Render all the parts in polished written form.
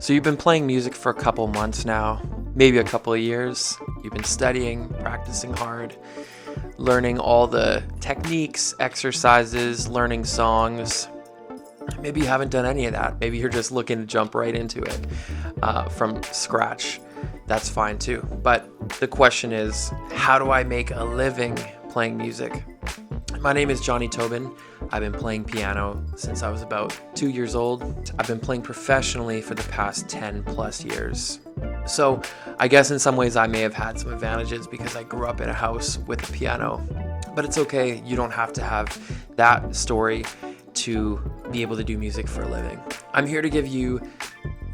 So you've been playing music for a couple months now, maybe a couple of years. You've been studying, practicing hard, learning all the techniques, exercises, learning songs. Maybe you haven't done any of that. Maybe you're just looking to jump right into it from scratch. That's fine too. But the question is, how do I make a living playing music? My name is Johnny Tobin. I've been playing piano since I was about 2 years old. I've been playing professionally for the past 10 plus years. So I guess in some ways I may have had some advantages because I grew up in a house with a piano. But it's okay. You don't have to have that story to be able to do music for a living. I'm here to give you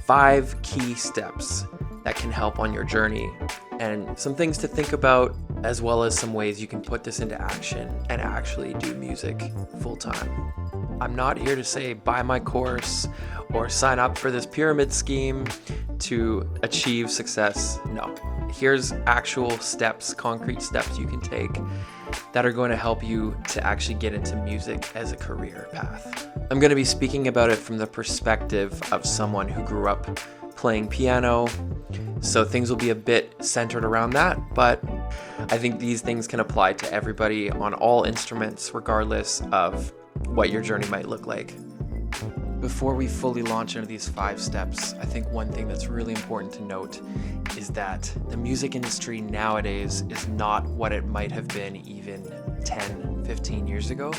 5 key steps that can help on your journey and some things to think about, as well as some ways you can put this into action and actually do music full time. I'm not here to say buy my course or sign up for this pyramid scheme to achieve success. No, here's actual steps, concrete steps you can take that are going to help you to actually get into music as a career path. I'm going to be speaking about it from the perspective of someone who grew up playing piano, so things will be a bit centered around that, but I think these things can apply to everybody on all instruments, regardless of what your journey might look like. Before we fully launch into these 5 steps, I think one thing that's really important to note is that the music industry nowadays is not what it might have been even 10, 15 years ago.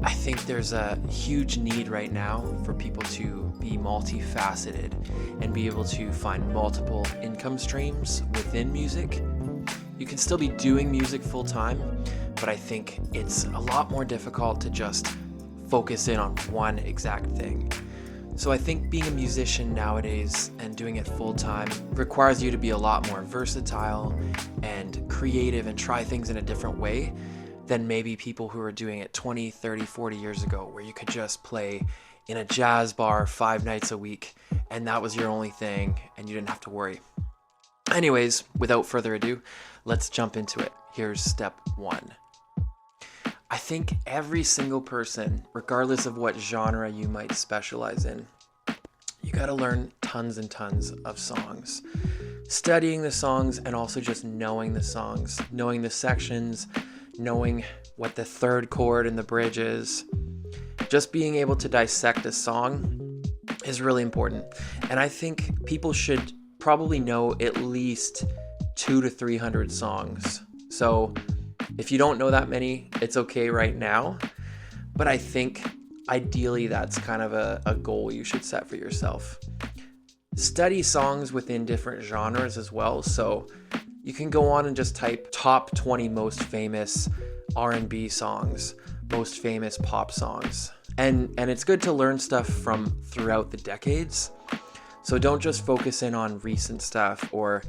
I think there's a huge need right now for people to be multifaceted and be able to find multiple income streams within music. You can still be doing music full time, but I think it's a lot more difficult to just focus in on one exact thing. So I think being a musician nowadays and doing it full time requires you to be a lot more versatile and creative and try things in a different way than maybe people who were doing it 20, 30, 40 years ago, where you could just play in a jazz bar 5 nights a week and that was your only thing and you didn't have to worry. Anyways, without further ado, let's jump into it. Here's step 1. I think every single person, regardless of what genre you might specialize in, you got to learn tons and tons of songs. Studying the songs and also just knowing the songs, knowing the sections, knowing what the third chord in the bridge is. Just being able to dissect a song is really important. And I think people should probably know at least 200 to 300 songs. So if you don't know that many, it's okay right now. But I think ideally that's kind of a goal you should set for yourself. Study songs within different genres as well. So you can go on and just type top 20 most famous R&B songs, most famous pop songs. And it's good to learn stuff from throughout the decades. So don't just focus in on recent stuff or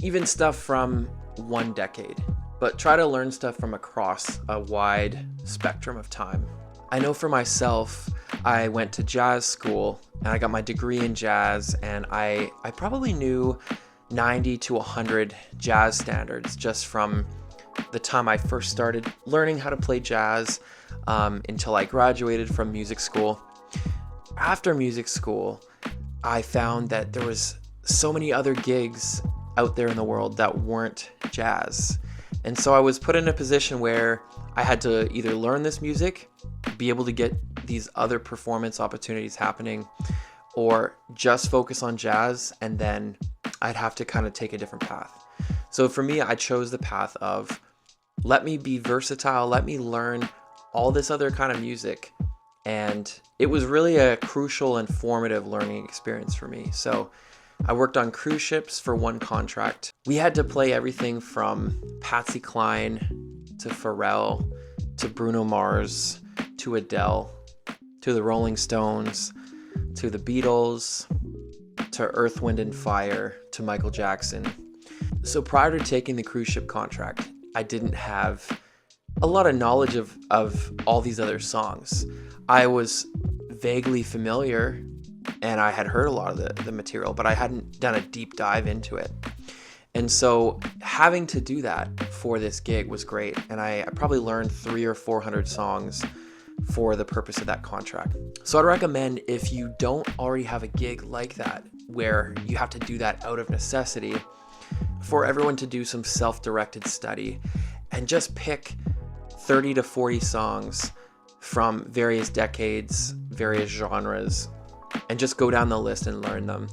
even stuff from one decade, but try to learn stuff from across a wide spectrum of time. I know for myself, I went to jazz school and I got my degree in jazz, and I probably knew 90 to 100 jazz standards just from the time I first started learning how to play jazz until I graduated from music school. After music school, I found that there was so many other gigs out there in the world that weren't jazz. And so I was put in a position where I had to either learn this music, be able to get these other performance opportunities happening, or just focus on jazz, and then I'd have to kind of take a different path. So for me, I chose the path of let me be versatile, let me learn all this other kind of music. And it was really a crucial and formative learning experience for me. So I worked on cruise ships for one contract. We had to play everything from Patsy Cline to Pharrell to Bruno Mars to Adele to the Rolling Stones to the Beatles to Earth, Wind and Fire to Michael Jackson. So prior to taking the cruise ship contract, I didn't have a lot of knowledge of all these other songs. I was vaguely familiar and I had heard a lot of the material, but I hadn't done a deep dive into it. And so having to do that for this gig was great. And I probably learned 300 or 400 songs for the purpose of that contract. So I'd recommend, if you don't already have a gig like that, where you have to do that out of necessity, for everyone to do some self-directed study and just pick 30 to 40 songs from various decades, various genres, and just go down the list and learn them.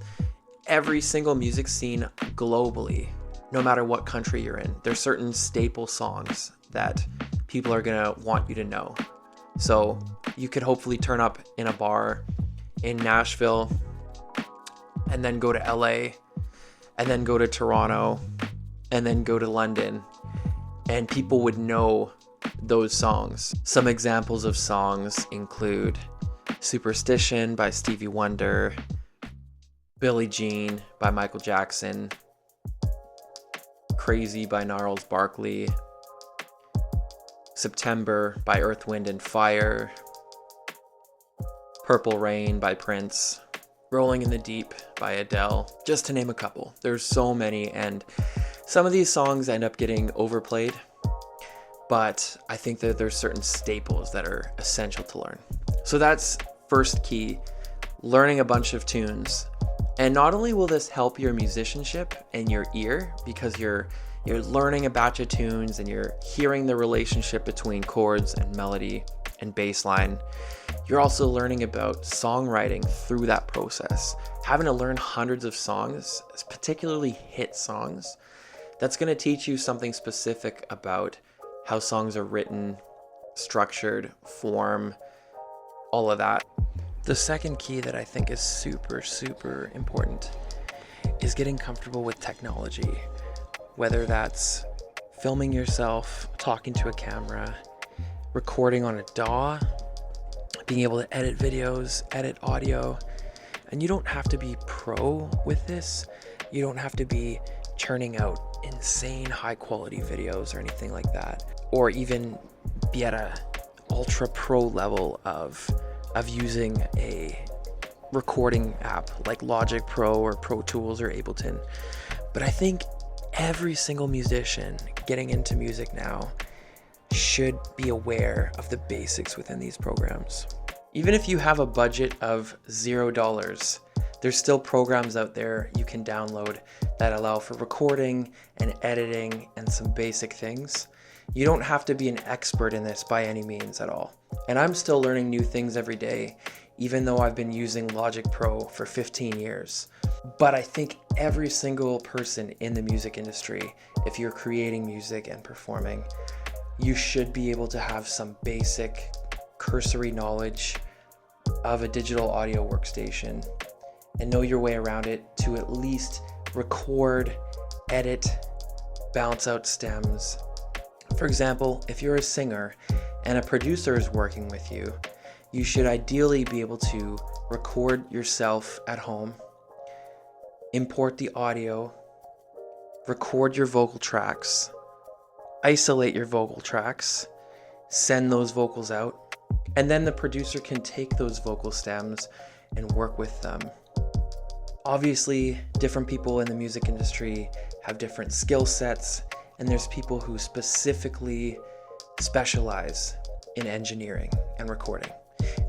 Every single music scene globally, no matter what country you're in, there's certain staple songs that people are gonna want you to know. So you could hopefully turn up in a bar in Nashville and then go to LA and then go to Toronto and then go to London, and people would know those songs. Some examples of songs include Superstition by Stevie Wonder, Billie Jean by Michael Jackson, Crazy by Gnarls Barkley, September by Earth, Wind and Fire, Purple Rain by Prince, Rolling in the Deep by Adele, just to name a couple. There's so many, and some of these songs end up getting overplayed, but I think that there's certain staples that are essential to learn. So that's first key, learning a bunch of tunes. And not only will this help your musicianship and your ear, because you're learning a batch of tunes and you're hearing the relationship between chords and melody and bass line, you're also learning about songwriting through that process. Having to learn hundreds of songs, particularly hit songs, that's going to teach you something specific about how songs are written, structured, form, all of that. The second key that I think is super, super important is getting comfortable with technology, whether that's filming yourself, talking to a camera, recording on a DAW, being able to edit videos, edit audio. And you don't have to be pro with this. You don't have to be churning out insane high quality videos or anything like that, or even be at a ultra pro level of using a recording app like Logic Pro or Pro Tools or Ableton. But I think every single musician getting into music now should be aware of the basics within these programs. Even if you have a budget of $0, there's still programs out there you can download that allow for recording and editing and some basic things. You don't have to be an expert in this by any means at all. And I'm still learning new things every day, even though I've been using Logic Pro for 15 years. But I think every single person in the music industry, if you're creating music and performing, you should be able to have some basic cursory knowledge of a digital audio workstation and know your way around it to at least record, edit, bounce out stems. For example, if you're a singer and a producer is working with you, you should ideally be able to record yourself at home, import the audio, record your vocal tracks, isolate your vocal tracks, send those vocals out, and then the producer can take those vocal stems and work with them. Obviously, different people in the music industry have different skill sets, and there's people who specifically specialize in engineering and recording.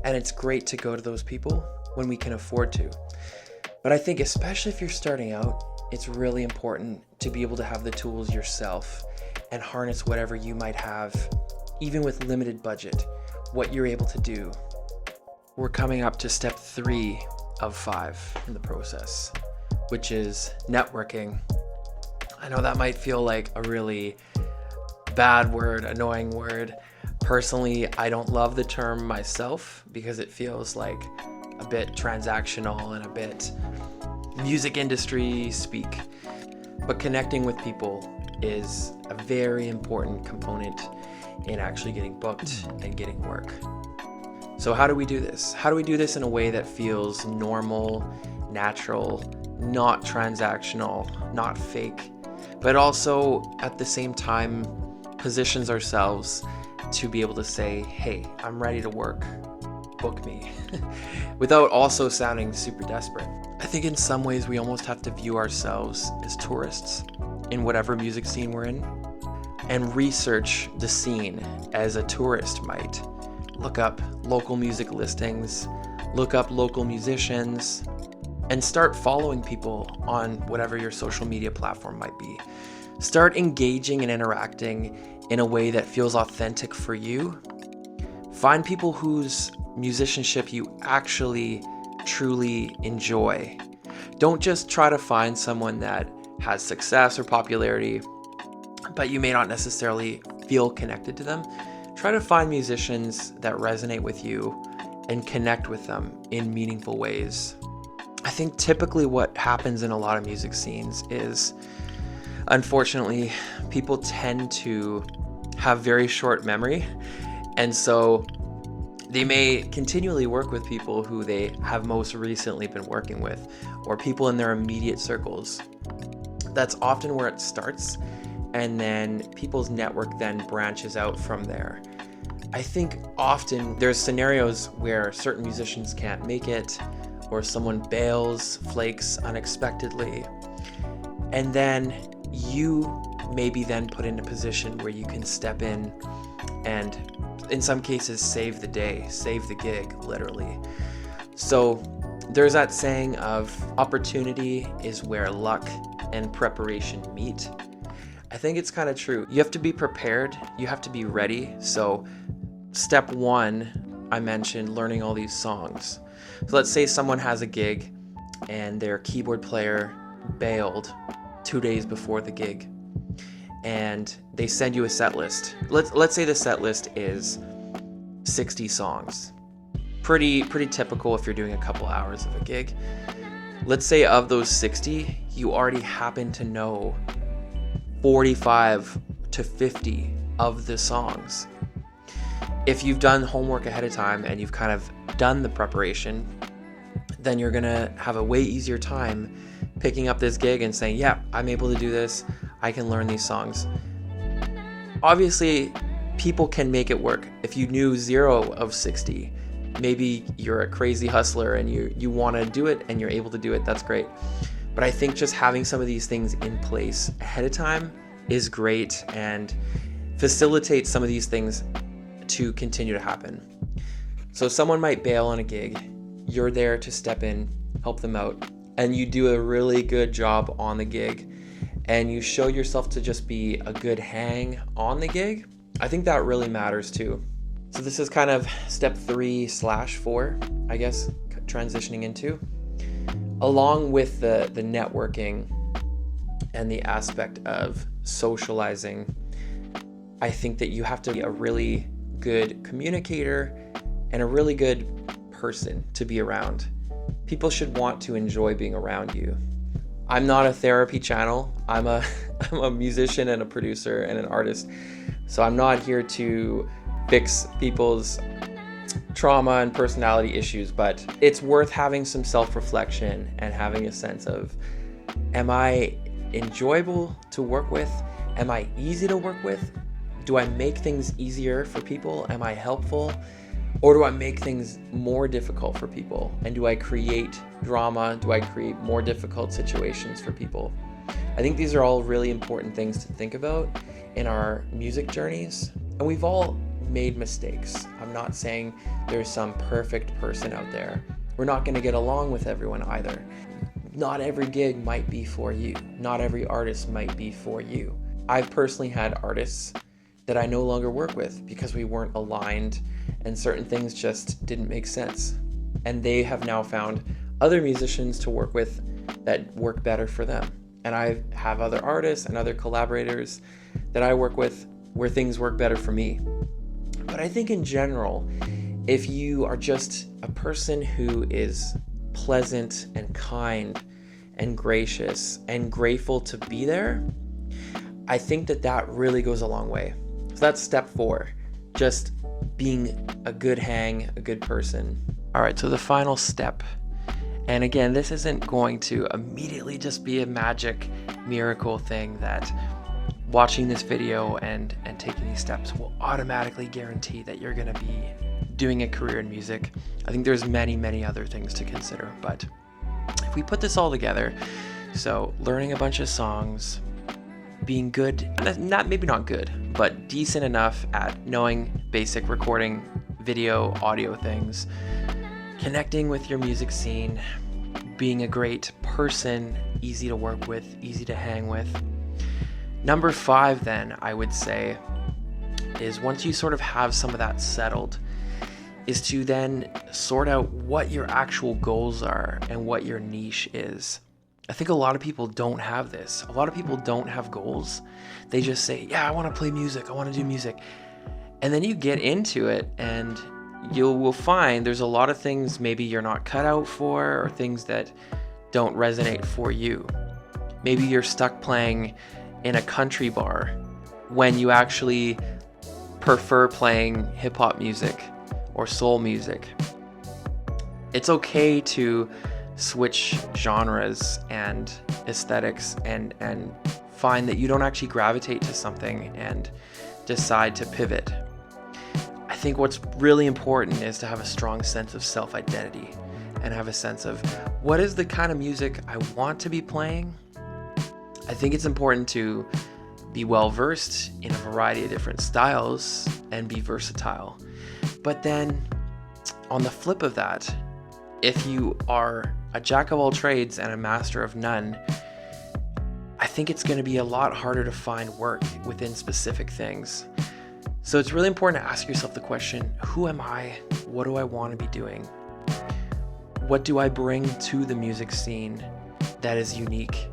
And it's great to go to those people when we can afford to. But I think especially if you're starting out, it's really important to be able to have the tools yourself and harness whatever you might have, even with limited budget, what you're able to do. We're coming up to step 3 of 5 in the process, which is networking. I know that might feel like a really bad word, annoying word. Personally, I don't love the term myself because it feels like a bit transactional and a bit music industry speak. But connecting with people is a very important component in actually getting booked and getting work. So how do we do this? How do we do this in a way that feels normal, natural, not transactional, not fake, but also at the same time positions ourselves to be able to say, hey, I'm ready to work, book me, without also sounding super desperate. I think in some ways we almost have to view ourselves as tourists in whatever music scene we're in, and research the scene as a tourist might, look up local music listings, look up local musicians, and start following people on whatever your social media platform might be. Start engaging and interacting in a way that feels authentic for you. Find people whose musicianship you actually truly enjoy. Don't just try to find someone that has success or popularity, but you may not necessarily feel connected to them. Try to find musicians that resonate with you and connect with them in meaningful ways. I think typically what happens in a lot of music scenes is, unfortunately, people tend to have very short memory, and so they may continually work with people who they have most recently been working with, or people in their immediate circles. That's often where it starts, and then people's network then branches out from there. I think often there's scenarios where certain musicians can't make it, or someone bails, flakes unexpectedly, and then you may be then put in a position where you can step in and, in some cases, save the day, save the gig, literally. So there's that saying of opportunity is where luck and preparation meet. I think it's kind of true. You have to be prepared, you have to be ready. So step one, I mentioned learning all these songs. So let's say someone has a gig and their keyboard player bailed 2 days before the gig, and they send you a set list. Let's say the set list is 60 songs. Pretty typical if you're doing a couple hours of a gig. Let's say of those 60, you already happen to know 45 to 50 of the songs. If you've done homework ahead of time and you've kind of done the preparation, then you're gonna have a way easier time picking up this gig and saying, yeah, I'm able to do this, I can learn these songs. Obviously, people can make it work. If you knew 0 of 60, maybe you're a crazy hustler and you wanna do it and you're able to do it, that's great. But I think just having some of these things in place ahead of time is great and facilitates some of these things to continue to happen. So someone might bail on a gig, you're there to step in, help them out, and you do a really good job on the gig, and you show yourself to just be a good hang on the gig. I think that really matters too. So this is kind of step 3/4, I guess, transitioning into. Along with the networking and the aspect of socializing, I think that you have to be a really good communicator and a really good person to be around. People should want to enjoy being around you. I'm not a therapy channel. I'm a musician and a producer and an artist. So I'm not here to fix people's trauma and personality issues, but it's worth having some self-reflection and having a sense of, am I enjoyable to work with? Am I easy to work with? Do I make things easier for people? Am I helpful? Or do I make things more difficult for people? And do I create drama? Do I create more difficult situations for people? I think these are all really important things to think about in our music journeys. And we've all made mistakes. I'm not saying there's some perfect person out there. We're not going to get along with everyone either. Not every gig might be for you. Not every artist might be for you. I've personally had artists that I no longer work with because we weren't aligned and certain things just didn't make sense. And they have now found other musicians to work with that work better for them. And I have other artists and other collaborators that I work with where things work better for me. But I think in general, if you are just a person who is pleasant and kind and gracious and grateful to be there, I think that really goes a long way. So that's step 4, just being a good hang, a good person. All right, so the final step, and again, this isn't going to immediately just be a magic miracle thing that watching this video and taking these steps will automatically guarantee that you're going to be doing a career in music. I think there's many other things to consider, but if we put this all together, so learning a bunch of songs, being good, maybe not good, but decent enough at knowing basic recording video, audio things, connecting with your music scene, being a great person, easy to work with, easy to hang with. Number 5 then, I would say, is once you sort of have some of that settled, is to then sort out what your actual goals are and what your niche is. I think a lot of people don't have this. A lot of people don't have goals. They just say, yeah, I want to play music. I want to do music. And then you get into it and you will find there's a lot of things maybe you're not cut out for, or things that don't resonate for you. Maybe you're stuck playing in a country bar when you actually prefer playing hip hop music or soul music. It's okay to switch genres and aesthetics and find that you don't actually gravitate to something and decide to pivot. I think what's really important is to have a strong sense of self-identity and have a sense of what is the kind of music I want to be playing. I think it's important to be well versed in a variety of different styles and be versatile. But then on the flip of that, if you are a jack of all trades and a master of none, I think it's going to be a lot harder to find work within specific things. So it's really important to ask yourself the question, who am I? What do I want to be doing? What do I bring to the music scene that is unique?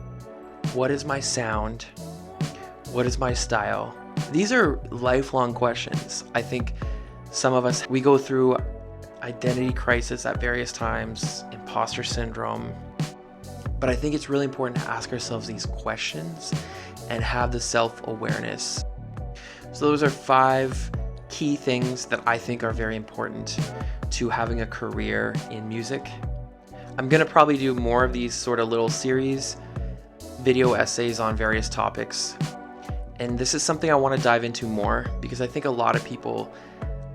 What is my sound? What is my style? These are lifelong questions. I think some of us, we go through identity crisis at various times, imposter syndrome. But I think it's really important to ask ourselves these questions and have the self-awareness. So those are 5 key things that I think are very important to having a career in music. I'm going to probably do more of these sort of little series, video essays on various topics. And this is something I want to dive into more because I think a lot of people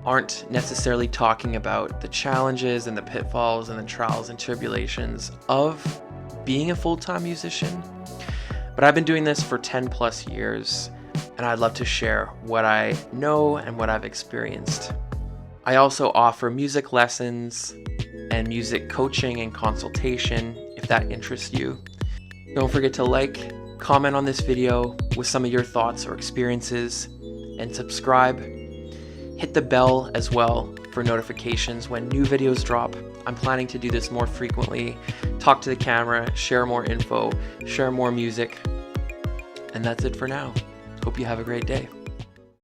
aren't necessarily talking about the challenges and the pitfalls and the trials and tribulations of being a full-time musician. But I've been doing this for 10 plus years, and I'd love to share what I know and what I've experienced. I also offer music lessons and music coaching and consultation if that interests you. Don't forget to like, comment on this video with some of your thoughts or experiences, and subscribe. Hit the bell as well for notifications when new videos drop. I'm planning to do this more frequently, talk to the camera, share more info, share more music. And that's it for now. Hope you have a great day.